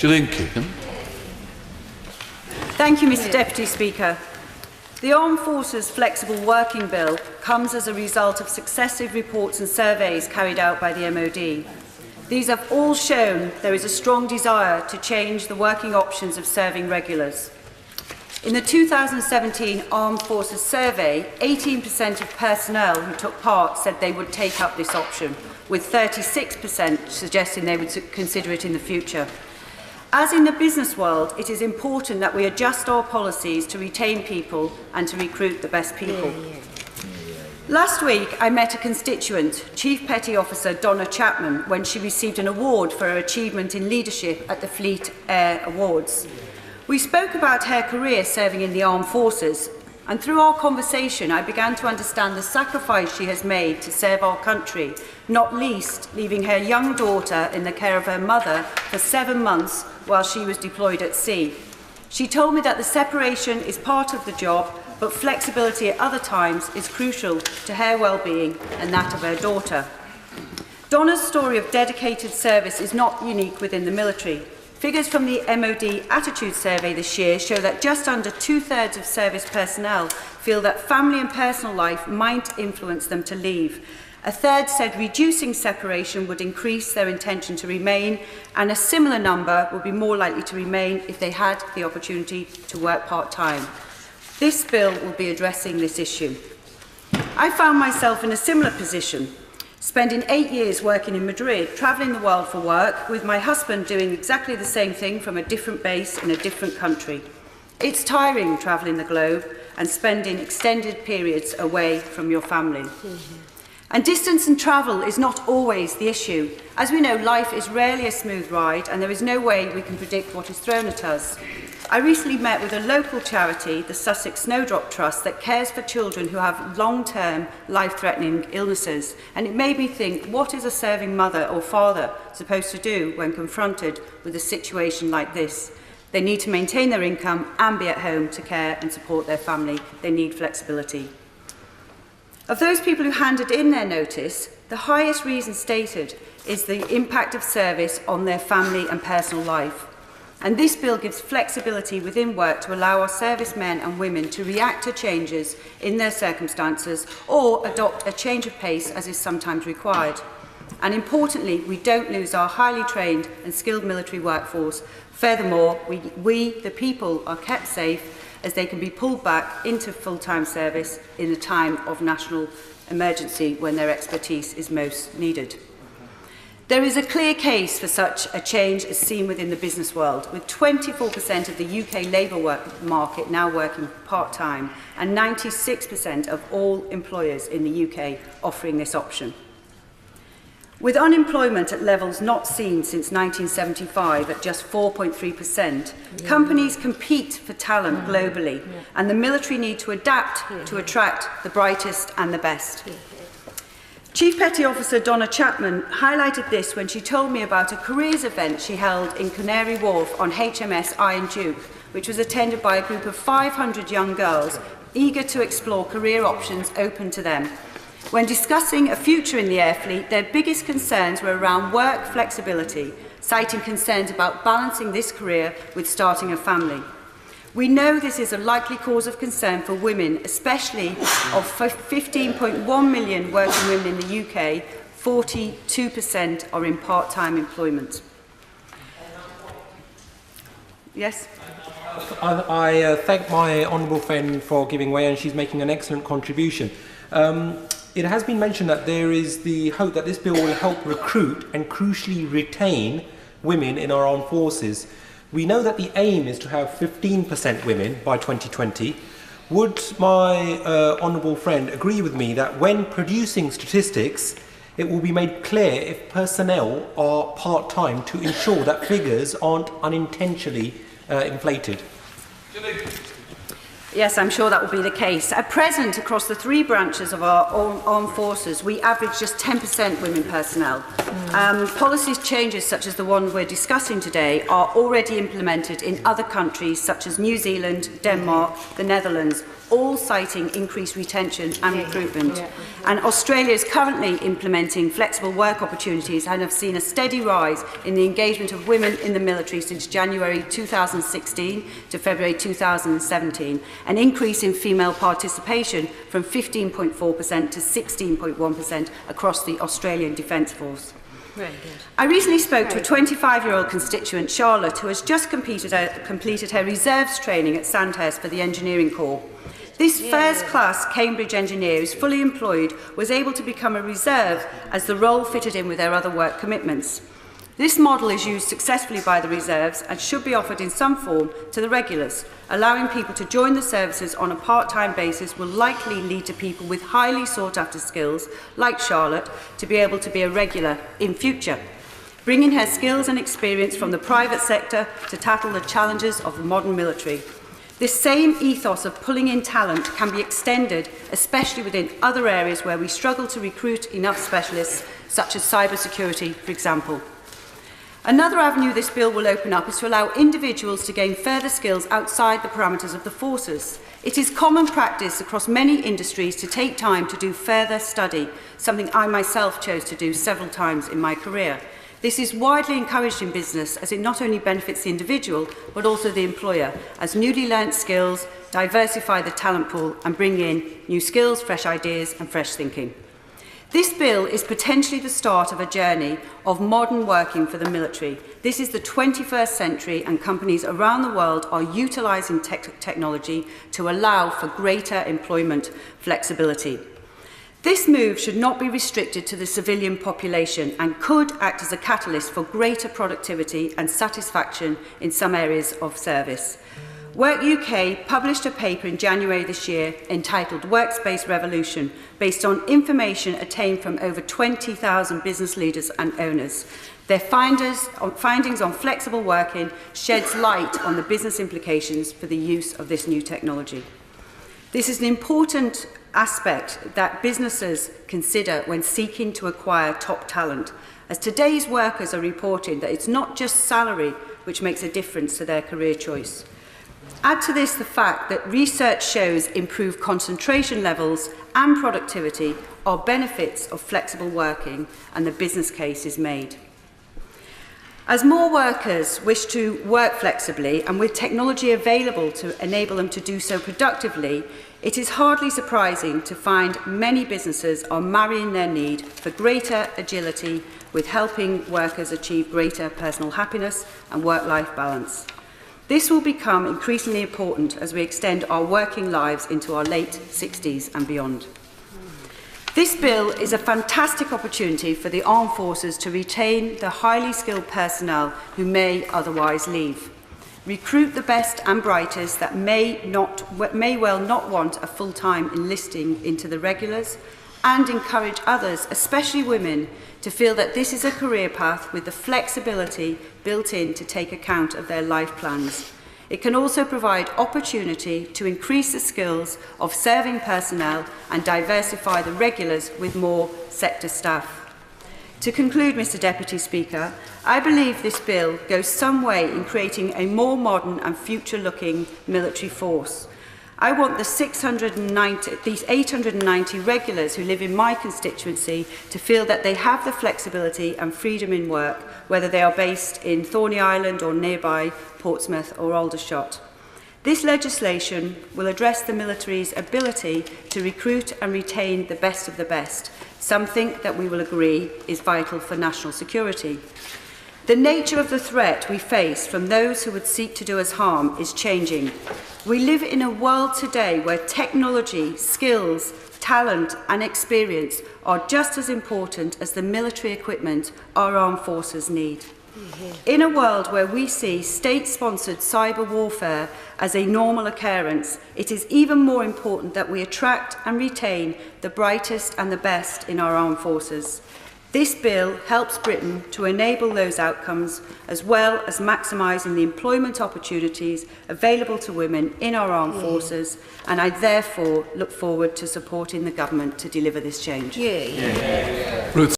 Gillian Keegan. Thank you, Mr Deputy Speaker. The Armed Forces Flexible Working Bill comes as a result of successive reports and surveys carried out by the MOD. These have all shown there is a strong desire to change the working options of serving regulars. In the 2017 Armed Forces survey, 18% of personnel who took part said they would take up this option, with 36% suggesting they would consider it in the future. As in the business world, it is important that we adjust our policies to retain people and to recruit the best people. Last week, I met a constituent, Chief Petty Officer Donna Chapman, when she received an award for her achievement in leadership at the Fleet Air Awards. We spoke about her career serving in the armed forces, and through our conversation, I began to understand the sacrifice she has made to serve our country, not least leaving her young daughter in the care of her mother for 7 months while she was deployed at sea. She told me that the separation is part of the job, but flexibility at other times is crucial to her well-being and that of her daughter. Donna's story of dedicated service is not unique within the military. Figures from the MOD Attitude Survey this year show that just under 2/3 of service personnel feel that family and personal life might influence them to leave. A third said reducing separation would increase their intention to remain, and a similar number would be more likely to remain if they had the opportunity to work part-time. This bill will be addressing this issue. I found myself in a similar position, spending 8 years working in Madrid, travelling the world for work, with my husband doing exactly the same thing from a different base in a different country. It's tiring travelling the globe and spending extended periods away from your family. And distance and travel is not always the issue. As we know, life is rarely a smooth ride, and there is no way we can predict what is thrown at us. I recently met with a local charity, the Sussex Snowdrop Trust, that cares for children who have long-term, life-threatening illnesses. And it made me think, what is a serving mother or father supposed to do when confronted with a situation like this? They need to maintain their income and be at home to care and support their family. They need flexibility. Of those people who handed in their notice, the highest reason stated is the impact of service on their family and personal life. And this bill gives flexibility within work to allow our servicemen and women to react to changes in their circumstances or adopt a change of pace as is sometimes required. And importantly, we don't lose our highly trained and skilled military workforce. Furthermore, we the people, are kept safe as they can be pulled back into full-time service in a time of national emergency when their expertise is most needed. There is a clear case for such a change as seen within the business world, with 24% of the UK labour market now working part-time and 96% of all employers in the UK offering this option. With unemployment at levels not seen since 1975 at just 4.3%, companies compete for talent globally, and the military need to adapt to attract the brightest and the best. Chief Petty Officer Donna Chapman highlighted this when she told me about a careers event she held in Canary Wharf on HMS Iron Duke, which was attended by a group of 500 young girls eager to explore career options open to them. When discussing a future in the air fleet, their biggest concerns were around work flexibility, citing concerns about balancing this career with starting a family. We know this is a likely cause of concern for women, especially of 15.1 million working women in the UK, 42% are in part-time employment. Yes? I thank my honourable friend for giving way, and she's making an excellent contribution. It has been mentioned that there is the hope that this bill will help recruit and crucially retain women in our armed forces. We know that the aim is to have 15% women by 2020. Would my honourable friend agree with me that when producing statistics, it will be made clear if personnel are part-time to ensure that figures aren't unintentionally inflated? Yes, I'm sure that will be the case. At present, across the three branches of our armed forces, we average just 10% women personnel. Policy changes such as the one we're discussing today are already implemented in other countries such as New Zealand, Denmark, the Netherlands, all citing increased retention and recruitment. And Australia is currently implementing flexible work opportunities and have seen a steady rise in the engagement of women in the military since January 2016 to February 2017, an increase in female participation from 15.4% to 16.1% across the Australian Defence Force. Very good. I recently spoke to a 25-year-old constituent, Charlotte, who has just completed her reserves training at Sandhurst for the Engineering Corps. This first-class Cambridge engineer who is fully employed was able to become a reserve as the role fitted in with their other work commitments. This model is used successfully by the reserves and should be offered in some form to the regulars. Allowing people to join the services on a part-time basis will likely lead to people with highly sought-after skills, like Charlotte, to be able to be a regular in future, bringing her skills and experience from the private sector to tackle the challenges of the modern military. This same ethos of pulling in talent can be extended, especially within other areas where we struggle to recruit enough specialists, such as cybersecurity, for example. Another avenue this bill will open up is to allow individuals to gain further skills outside the parameters of the forces. It is common practice across many industries to take time to do further study, something I myself chose to do several times in my career. This is widely encouraged in business as it not only benefits the individual but also the employer, as newly learnt skills diversify the talent pool and bring in new skills, fresh ideas and fresh thinking. This bill is potentially the start of a journey of modern working for the military. This is the 21st century and companies around the world are utilising technology to allow for greater employment flexibility. This move should not be restricted to the civilian population and could act as a catalyst for greater productivity and satisfaction in some areas of service. Work UK published a paper in January this year entitled Workspace Revolution, based on information attained from over 20,000 business leaders and owners. Their findings on flexible working sheds light on the business implications for the use of this new technology. This is an important aspect that businesses consider when seeking to acquire top talent, as today's workers are reporting that it's not just salary which makes a difference to their career choice. Add to this the fact that research shows improved concentration levels and productivity are benefits of flexible working, and the business case is made. As more workers wish to work flexibly and with technology available to enable them to do so productively, it is hardly surprising to find many businesses are marrying their need for greater agility with helping workers achieve greater personal happiness and work-life balance. This will become increasingly important as we extend our working lives into our late 60s and beyond. This bill is a fantastic opportunity for the armed forces to retain the highly skilled personnel who may otherwise leave, recruit the best and brightest that may well not want a full-time enlisting into the regulars, and encourage others, especially women, to feel that this is a career path with the flexibility built in to take account of their life plans. It can also provide opportunity to increase the skills of serving personnel and diversify the regulars with more sector staff. To conclude, Mr Deputy Speaker, I believe this bill goes some way in creating a more modern and future-looking military force. I want these 890 regulars who live in my constituency to feel that they have the flexibility and freedom in work, whether they are based in Thorney Island or nearby Portsmouth or Aldershot. This legislation will address the military's ability to recruit and retain the best of the best, something that we will agree is vital for national security. The nature of the threat we face from those who would seek to do us harm is changing. We live in a world today where technology, skills, talent and experience are just as important as the military equipment our armed forces need. In a world where we see state-sponsored cyber warfare as a normal occurrence, it is even more important that we attract and retain the brightest and the best in our armed forces. This bill helps Britain to enable those outcomes, as well as maximising the employment opportunities available to women in our armed forces, and I therefore look forward to supporting the government to deliver this change. Ruth.